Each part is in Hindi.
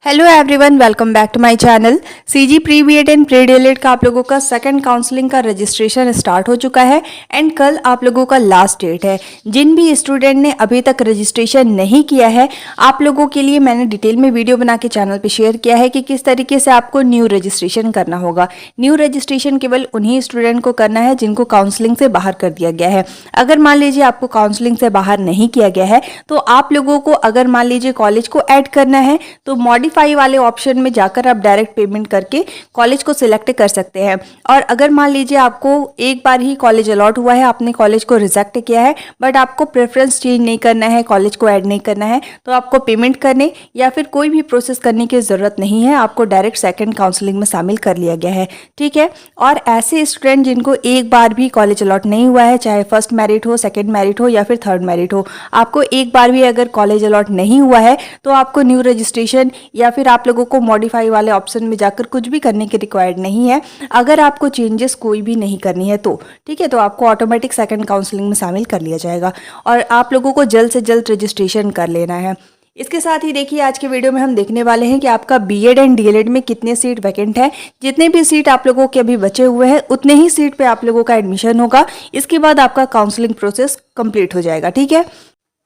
Hello everyone, welcome back to my channel. CG pre BEd and pre DElEd का आप लोगों का सेकंड काउंसलिंग का रजिस्ट्रेशन स्टार्ट हो चुका है एंड कल आप लोगों का लास्ट डेट है। जिन भी स्टूडेंट ने अभी तक रजिस्ट्रेशन नहीं किया है, आप लोगों के लिए मैंने डिटेल में वीडियो बना के चैनल पे शेयर किया है कि किस तरीके से आपको न्यू रजिस्ट्रेशन करना होगा। न्यू रजिस्ट्रेशन केवल उन्हीं स्टूडेंट को करना है जिनको काउंसलिंग से बाहर कर दिया गया है। अगर मान लीजिए आपको काउंसलिंग से बाहर नहीं किया गया है तो आप लोगों को अगर मान लीजिए कॉलेज को ऐड करना है तो मॉडिफाई वाले ऑप्शन में जाकर आप डायरेक्ट पेमेंट करके कॉलेज को सिलेक्ट कर सकते हैं। और अगर मान लीजिए आपको एक बार ही कॉलेज अलॉट हुआ है, आपने कॉलेज को रिजेक्ट किया है बट आपको प्रेफरेंस चेंज नहीं करना है, कॉलेज को ऐड नहीं करना है, तो आपको पेमेंट करने या फिर कोई भी प्रोसेस करने की ज़रूरत नहीं है। आपको डायरेक्ट सेकंड काउंसलिंग में शामिल कर लिया गया है, ठीक है। और ऐसे स्टूडेंट जिनको एक बार भी कॉलेज अलॉट नहीं हुआ है, चाहे फर्स्ट मेरिट हो, सेकेंड मेरिट हो या फिर थर्ड मेरिट हो, आपको एक बार भी अगर कॉलेज अलॉट नहीं हुआ है तो आपको न्यू रजिस्ट्रेशन या फिर आप लोगों को मॉडिफाई वाले ऑप्शन में जाकर कुछ भी करने की रिक्वायर्ड नहीं है। अगर आपको चेंजेस कोई भी नहीं करनी है तो ठीक है, तो आपको ऑटोमेटिक सेकंड काउंसलिंग में शामिल कर लिया जाएगा और आप लोगों को जल्द से जल्द रजिस्ट्रेशन कर लेना है। इसके साथ ही देखिए, आज के वीडियो में हम देखने वाले हैं कि आपका बीएड एंड डीएलएड में कितने सीट वैकेंट है। जितने भी सीट आप लोगों के अभी बचे हुए हैं उतने ही सीट पे आप लोगों का एडमिशन होगा। इसके बाद आपका काउंसलिंग प्रोसेस कंप्लीट हो जाएगा, ठीक है।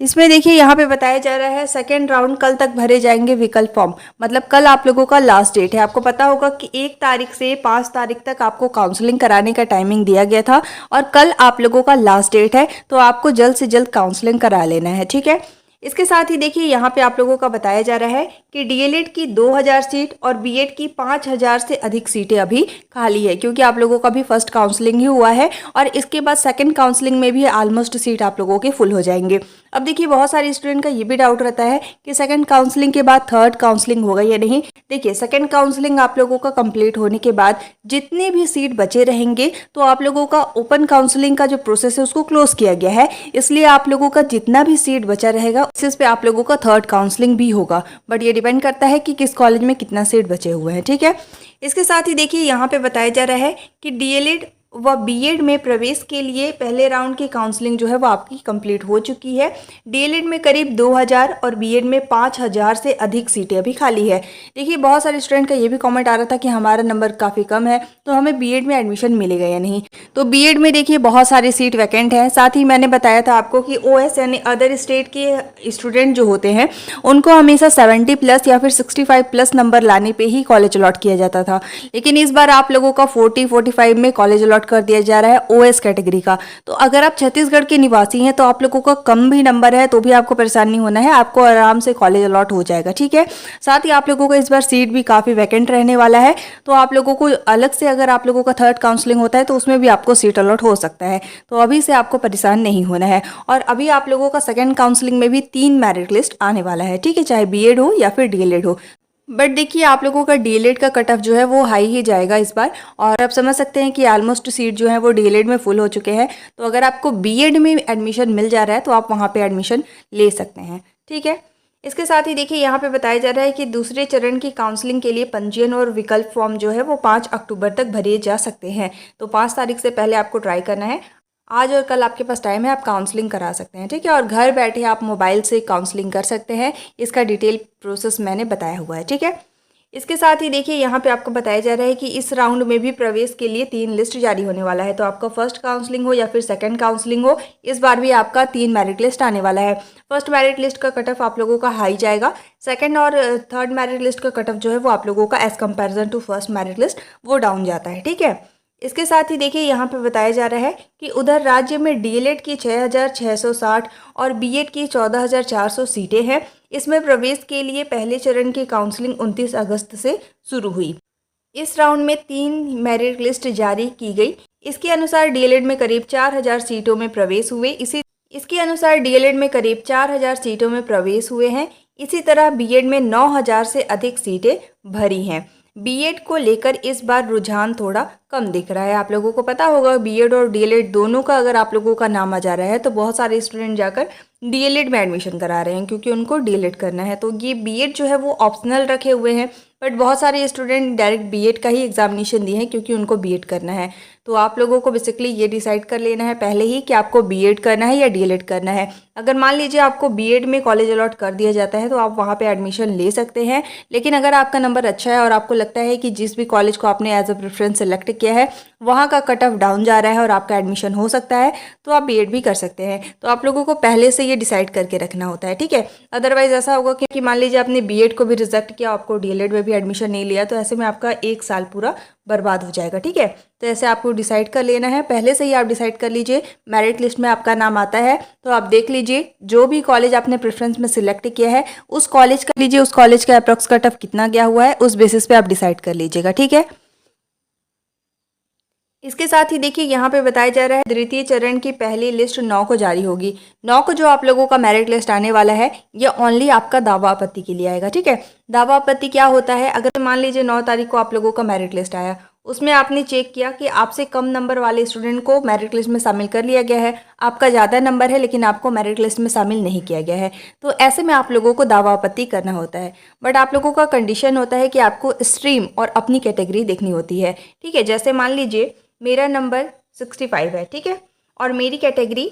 इसमें देखिए, यहाँ पे बताया जा रहा है सेकेंड राउंड कल तक भरे जाएंगे विकल्प फॉर्म। मतलब कल आप लोगों का लास्ट डेट है। आपको पता होगा कि 1 तारीख से 5 तारीख तक आपको काउंसलिंग कराने का टाइमिंग दिया गया था और कल आप लोगों का लास्ट डेट है, तो आपको जल्द से जल्द काउंसलिंग करा लेना है, ठीक है। इसके साथ ही देखिए, यहाँ पे आप लोगों का बताया जा रहा है कि डीएलएड की 2000 सीट और बीएड की 5000 से अधिक सीटें अभी खाली है, क्योंकि आप लोगों का भी फर्स्ट काउंसलिंग ही हुआ है और इसके बाद सेकंड काउंसलिंग में भी ऑलमोस्ट सीट आप लोगों के फुल हो जाएंगे। अब देखिए, बहुत सारे स्टूडेंट का ये भी डाउट रहता है कि सेकंड काउंसलिंग के बाद थर्ड काउंसलिंग होगा या नहीं। देखिए, सेकंड काउंसलिंग आप लोगों का कंप्लीट होने के बाद जितने भी सीट बचे रहेंगे तो आप लोगों का ओपन काउंसलिंग का जो प्रोसेस है उसको क्लोज किया गया है। इसलिए आप लोगों का जितना भी सीट बचा रहेगा इस पे आप लोगों का थर्ड काउंसलिंग भी होगा, बट ये डिपेंड करता है कि किस कॉलेज में कितना सीट बचे हुए हैं, ठीक है। इसके साथ ही देखिए, यहाँ पे बताया जा रहा है कि डीएलएड व बीएड में प्रवेश के लिए पहले राउंड की काउंसलिंग जो है वो आपकी कंप्लीट हो चुकी है। डीएलएड में करीब 2000 और बीएड में 5000 से अधिक सीटें अभी खाली है। देखिए, बहुत सारे स्टूडेंट का ये भी कमेंट आ रहा था कि हमारा नंबर काफ़ी कम है तो हमें बीएड में एडमिशन मिलेगा या नहीं। तो बीएड में देखिए बहुत सारी सीट वैकेंट है। साथ ही मैंने बताया था आपको कि ओएस यानी अदर स्टेट के स्टूडेंट जो होते हैं उनको हमेशा 70+ या फिर 65+ नंबर लाने पर ही कॉलेज अलॉट किया जाता था, लेकिन इस बार आप लोगों का 40-45 में कॉलेज अलॉट कर दिया जा रहा है ओएस कैटेगरी का। तो अगर आप छत्तीसगढ़ के निवासी हैं तो आप लोगों का कम भी नंबर है तो भी आपको परेशान नहीं होना है, आपको आराम से कॉलेज अलॉट हो जाएगा, ठीक है। साथ ही आप लोगों को इस बार सीट भी काफ़ी वैकेंट रहने वाला है, तो आप लोगों को अलग से अगर आप लोगों का थर्ड काउंसलिंग होता है तो उसमें भी आपको सीट अलॉट हो सकता है। तो अभी से आपको परेशान नहीं होना है। और अभी आप लोगों का सेकेंड काउंसलिंग में भी 3 मेरिट लिस्ट आने वाला है, ठीक है, चाहे बीएड हो या फिर डीएलएड हो। बट देखिए, आप लोगों का डीएलएड का कट ऑफ जो है वो हाई ही जाएगा इस बार, और आप समझ सकते हैं कि ऑलमोस्ट सीट जो है वो डीएलएड में फुल हो चुके हैं। तो अगर आपको बीएड में एडमिशन मिल जा रहा है तो आप वहाँ पे एडमिशन ले सकते हैं, ठीक है। इसके साथ ही देखिए, यहाँ पे बताया जा रहा है कि दूसरे चरण की काउंसलिंग के लिए पंजीयन और विकल्प फॉर्म जो है वो 5 अक्टूबर तक भरे जा सकते हैं। तो 5 तारीख से पहले आपको ट्राई करना है। आज और कल आपके पास टाइम है, आप काउंसलिंग करा सकते हैं, ठीक है। और घर बैठे आप मोबाइल से काउंसलिंग कर सकते हैं। इसका डिटेल प्रोसेस मैंने बताया हुआ है, ठीक है। इसके साथ ही देखिए, यहाँ पे आपको बताया जा रहा है कि इस राउंड में भी प्रवेश के लिए 3 लिस्ट जारी होने वाला है। तो आपका फर्स्ट काउंसलिंग हो या फिर सेकंड काउंसलिंग हो, इस बार भी आपका 3 मेरिट लिस्ट आने वाला है। फर्स्ट मेरिट लिस्ट का कट ऑफ आप लोगों का हाई जाएगा। सेकंड और थर्ड मेरिट लिस्ट का कट ऑफ जो है वो आप लोगों का as comparison to first merit list वो डाउन जाता है, ठीक है। इसके साथ ही देखिए, यहाँ पे बताया जा रहा है कि उधर राज्य में डीएलएड की 6660 और बीएड की 14400 सीटें हैं। इसमें प्रवेश के लिए पहले चरण की काउंसलिंग 29 अगस्त से शुरू हुई। इस राउंड में 3 मेरिट लिस्ट जारी की गई। इसके अनुसार डीएलएड में करीब 4000 सीटों में प्रवेश हुए। इसके अनुसार डीएलएड में करीब 4000 सीटों में प्रवेश हुए हैं। इसी तरह बीएड में 9000 से अधिक सीटें भरी हैं। बीएड को लेकर इस बार रुझान थोड़ा कम दिख रहा है। आप लोगों को पता होगा बीएड और डीएलएड दोनों का अगर आप लोगों का नाम आ जा रहा है तो बहुत सारे स्टूडेंट जाकर डीएलएड में एडमिशन करा रहे हैं क्योंकि उनको डीएलएड करना है। तो ये बीएड जो है वो ऑप्शनल रखे हुए हैं, बट बहुत सारे स्टूडेंट डायरेक्ट बीएड का ही एग्जामिनेशन दिए हैं क्योंकि उनको बीएड करना है। तो आप लोगों को बेसिकली ये डिसाइड कर लेना है पहले ही कि आपको बीएड करना है या डीएलएड करना है। अगर मान लीजिए आपको बीएड में कॉलेज अलॉट कर दिया जाता है तो आप वहाँ पे एडमिशन ले सकते हैं, लेकिन अगर आपका नंबर अच्छा है और आपको लगता है कि जिस भी कॉलेज को आपने एज अ प्रेफरेंस सेलेक्ट किया है वहाँ का कट ऑफ डाउन जा रहा है और आपका एडमिशन हो सकता है, तो आप बीएड भी कर सकते हैं। तो आप लोगों को पहले से ये डिसाइड करके रखना होता है, ठीक है। अदरवाइज ऐसा होगा कि मान लीजिए आपने बीएड को भी रिजेक्ट किया, आपको डीएलएड में भी एडमिशन नहीं लिया, तो ऐसे में आपका 1 साल पूरा बर्बाद हो जाएगा, ठीक है। तो ऐसे आपको डिसाइड कर लेना है, पहले से ही आप डिसाइड कर लीजिए। मेरिट लिस्ट में आपका नाम आता है तो आप देख लीजिए जो भी कॉलेज आपने प्रेफरेंस में सिलेक्ट किया है उस कॉलेज का लीजिए, उस कॉलेज का अप्रॉक्स कट ऑफ कितना गया हुआ है उस बेसिस पे आप डिसाइड कर लीजिएगा, ठीक है। इसके साथ ही देखिए यहाँ पे बताया जा रहा है द्वितीय चरण की पहली लिस्ट 9 को जारी होगी। 9 को जो आप लोगों का मेरिट लिस्ट आने वाला है ये ओनली आपका दावा आपत्ति के लिए आएगा, ठीक है। दावा आपत्ति क्या होता है, अगर मान लीजिए 9 तारीख को आप लोगों का मेरिट लिस्ट आया, उसमें आपने चेक किया कि आपसे कम नंबर वाले स्टूडेंट को मेरिट लिस्ट में शामिल कर लिया गया है, आपका ज़्यादा नंबर है लेकिन आपको मेरिट लिस्ट में शामिल नहीं किया गया है, तो ऐसे में आप लोगों को दावा आपत्ति करना होता है। बट आप लोगों का कंडीशन होता है कि आपको स्ट्रीम और अपनी कैटेगरी देखनी होती है, ठीक है। जैसे मान लीजिए मेरा नंबर 65 है, ठीक है, और मेरी कैटेगरी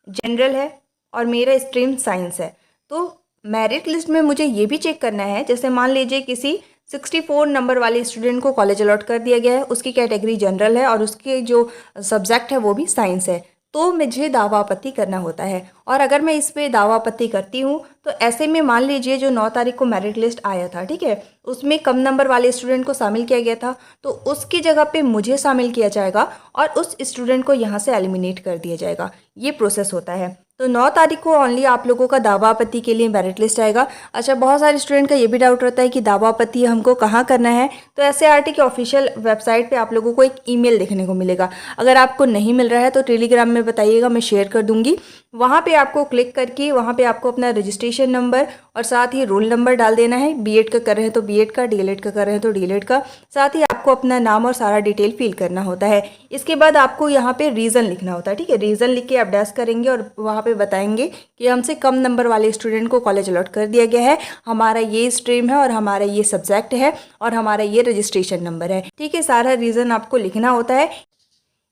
जनरल है और मेरा स्ट्रीम साइंस है, तो मेरिट लिस्ट में मुझे ये भी चेक करना है, जैसे मान लीजिए किसी 64 नंबर वाले स्टूडेंट को कॉलेज अलॉट कर दिया गया है, उसकी कैटेगरी जनरल है और उसके जो सब्जेक्ट है वो भी साइंस है, तो मुझे दावा आपत्ति करना होता है। और अगर मैं इस पे दावा आपत्ति करती हूँ तो ऐसे में मान लीजिए जो 9 तारीख को मेरिट लिस्ट आया था, ठीक है, उसमें कम नंबर वाले स्टूडेंट को शामिल किया गया था, तो उसकी जगह पे मुझे शामिल किया जाएगा और उस स्टूडेंट को यहाँ से एलिमिनेट कर दिया जाएगा। ये प्रोसेस होता है। तो 9 तारीख को ओनली आप लोगों का दावा आपत्ति के लिए मेरिट लिस्ट आएगा। अच्छा, बहुत सारे स्टूडेंट का ये भी डाउट रहता है कि दावा आपत्ति हमको कहाँ करना है, तो एससीईआरटी के ऑफिशियल वेबसाइट पे आप लोगों को एक ईमेल देखने को मिलेगा। अगर आपको नहीं मिल रहा है तो टेलीग्राम में बताइएगा, मैं शेयर कर दूंगी। वहाँ पे आपको क्लिक करके वहाँ पे आपको अपना रजिस्ट्रेशन नंबर और साथ ही रोल नंबर डाल देना है। बीएड का कर रहे हैं तो बीएड का, डीएलएड का कर रहे हैं तो डीएलएड का, साथ ही आपको अपना नाम और सारा डिटेल फिल करना होता है। इसके बाद आपको यहाँ पे रीज़न लिखना होता है, ठीक है। रीज़न लिख के आप डैश करेंगे और वहाँ पे बताएंगे कि हमसे कम नंबर वाले स्टूडेंट को कॉलेज अलॉट कर दिया गया है, हमारा ये स्ट्रीम है और हमारा ये सब्जेक्ट है और हमारा ये रजिस्ट्रेशन नंबर है, ठीक है। सारा रीज़न आपको लिखना होता है।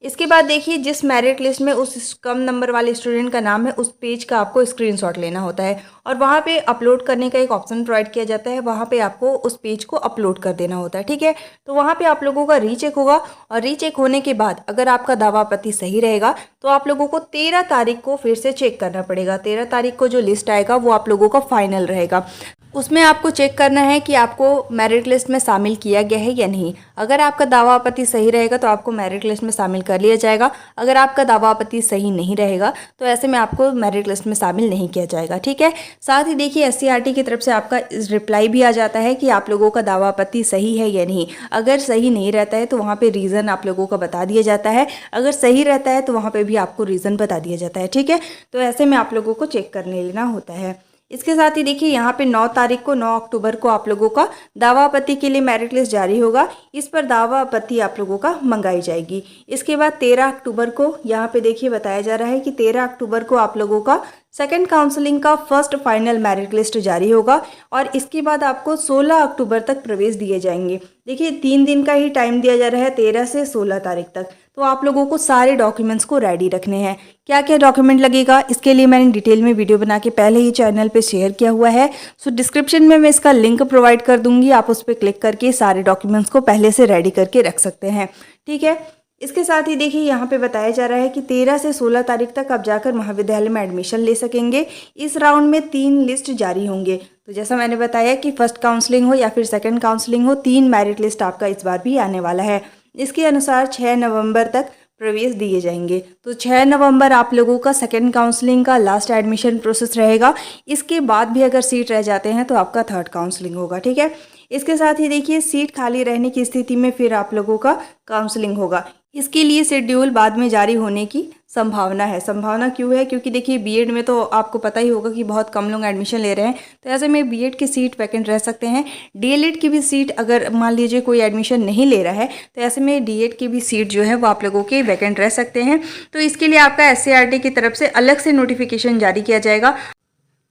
इसके बाद देखिए जिस मेरिट लिस्ट में उस कम नंबर वाले स्टूडेंट का नाम है उस पेज का आपको स्क्रीनशॉट लेना होता है और वहाँ पे अपलोड करने का एक ऑप्शन प्रोवाइड किया जाता है, वहाँ पे आपको उस पेज को अपलोड कर देना होता है, ठीक है। तो वहाँ पे आप लोगों का रीचेक होगा और रीचेक होने के बाद अगर आपका दावा आपत्ति सही रहेगा तो आप लोगों को 13 तारीख को फिर से चेक करना पड़ेगा। 13 तारीख को जो लिस्ट आएगा वो आप लोगों का फाइनल रहेगा। उसमें आपको चेक करना है कि आपको मेरिट लिस्ट में शामिल किया गया है या नहीं। अगर आपका दावा आपत्ति सही रहेगा तो आपको मेरिट लिस्ट में शामिल कर लिया जाएगा। अगर आपका दावा आपत्ति सही नहीं रहेगा तो ऐसे में आपको मेरिट लिस्ट में शामिल नहीं किया जाएगा, ठीक है। साथ ही देखिए एससीईआरटी की तरफ से आपका रिप्लाई भी आ जाता है कि आप लोगों का दावा आपत्ति सही है या नहीं। अगर सही नहीं रहता है तो वहाँ पर रीज़न आप लोगों का बता दिया जाता है, अगर सही रहता है तो वहाँ पर भी आपको रीज़न बता दिया जाता है, ठीक है। तो ऐसे में आप लोगों को चेक करने लेना होता है। इसके साथ ही देखिए यहाँ पे 9 तारीख को 9 अक्टूबर को आप लोगों का दावा आपत्ति के लिए मेरिट लिस्ट जारी होगा। इस पर दावा आपत्ति आप लोगों का मंगाई जाएगी। इसके बाद 13 अक्टूबर को यहाँ पे देखिए बताया जा रहा है कि 13 अक्टूबर को आप लोगों का सेकंड काउंसलिंग का फर्स्ट फाइनल मेरिट लिस्ट जारी होगा और इसके बाद आपको 16 अक्टूबर तक प्रवेश दिए जाएंगे। देखिए 3 दिन का ही टाइम दिया जा रहा है, 13 से 16 तारीख तक। तो आप लोगों को सारे डॉक्यूमेंट्स को रेडी रखने हैं। क्या क्या डॉक्यूमेंट लगेगा इसके लिए मैंने डिटेल में वीडियो बना के पहले ही चैनल पे शेयर किया हुआ है। सो डिस्क्रिप्शन में मैं इसका लिंक प्रोवाइड कर दूंगी, आप उस पर क्लिक करके सारे डॉक्यूमेंट्स को पहले से रेडी करके रख सकते हैं, ठीक है। इसके साथ ही देखिए यहाँ पे बताया जा रहा है कि 13 से 16 तारीख तक आप जाकर महाविद्यालय में एडमिशन ले सकेंगे। इस राउंड में 3 लिस्ट जारी होंगे। तो जैसा मैंने बताया कि फर्स्ट काउंसलिंग हो या फिर सेकंड काउंसलिंग हो, 3 मेरिट लिस्ट आपका इस बार भी आने वाला है। इसके अनुसार 6 नवंबर तक प्रवेश दिए जाएंगे। तो 6 नवंबर आप लोगों का सेकंड काउंसलिंग का लास्ट एडमिशन प्रोसेस रहेगा। इसके बाद भी अगर सीट रह जाते हैं तो आपका थर्ड काउंसलिंग होगा, ठीक है। इसके साथ ही देखिए सीट खाली रहने की स्थिति में फिर आप लोगों का काउंसलिंग होगा। इसके लिए शेड्यूल बाद में जारी होने की संभावना है। संभावना क्यों है? क्योंकि देखिए बीएड में तो आपको पता ही होगा कि बहुत कम लोग एडमिशन ले रहे हैं, तो ऐसे में बीएड की सीट वैकेंट रह सकते हैं। डीएलएड की भी सीट अगर मान लीजिए कोई एडमिशन नहीं ले रहा है तो ऐसे में डीएड की भी सीट जो है वो आप लोगों के वैकेंट रह सकते हैं। तो इसके लिए आपका एससीईआरटी की तरफ से अलग से नोटिफिकेशन जारी किया जाएगा।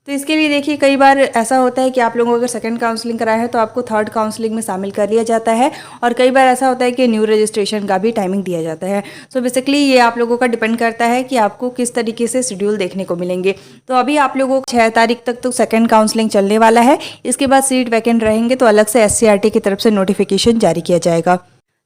तो इसके लिए देखिए कई बार ऐसा होता है कि आप लोगों को अगर सेकंड काउंसलिंग कराया है तो आपको थर्ड काउंसलिंग में शामिल कर लिया जाता है, और कई बार ऐसा होता है कि न्यू रजिस्ट्रेशन का भी टाइमिंग दिया जाता है। सो बेसिकली ये आप लोगों का डिपेंड करता है कि आपको किस तरीके से शेड्यूल देखने को मिलेंगे। तो अभी आप लोगों को 6 तारीख तक तो सेकंड काउंसलिंग चलने वाला है। इसके बाद सीट वैकेंट रहेंगे तो अलग से SCRT की तरफ से नोटिफिकेशन जारी किया जाएगा।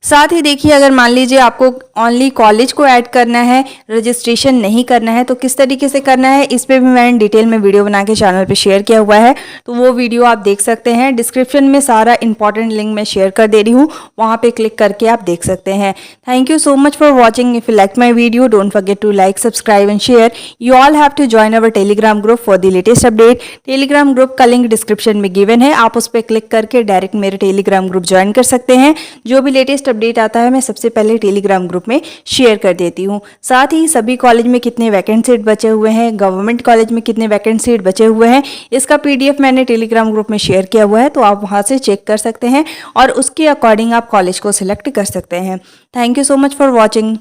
साथ ही देखिए अगर मान लीजिए आपको ओनली कॉलेज को ऐड करना है, रजिस्ट्रेशन नहीं करना है, तो किस तरीके से करना है इस पे भी मैंने डिटेल में वीडियो बना के चैनल पे शेयर किया हुआ है, तो वो वीडियो आप देख सकते हैं। डिस्क्रिप्शन में सारा इंपॉर्टेंट लिंक मैं शेयर कर दे रही हूँ, वहाँ पे क्लिक करके आप देख सकते हैं। Thank you so much for watching. If you like my video don't forget to like, subscribe and share. You all have to join our Telegram group for the latest update. Telegram group का लिंक डिस्क्रिप्शन में गिवन है, आप उस पर क्लिक करके डायरेक्ट मेरे टेलीग्राम ग्रुप ज्वाइन कर सकते हैं। जो भी लेटेस्ट अपडेट आता है मैं सबसे पहले टेलीग्राम ग्रुप में शेयर कर देती हूँ। साथ ही सभी कॉलेज में कितने वैकेंट सीट बचे हुए हैं, गवर्नमेंट कॉलेज में कितने वैकेंट सीट बचे हुए हैं, इसका PDF मैंने टेलीग्राम ग्रुप में शेयर किया हुआ है, तो आप वहाँ से चेक कर सकते हैं और उसके अकॉर्डिंग आप कॉलेज को सिलेक्ट कर सकते हैं। Thank you so much for watching.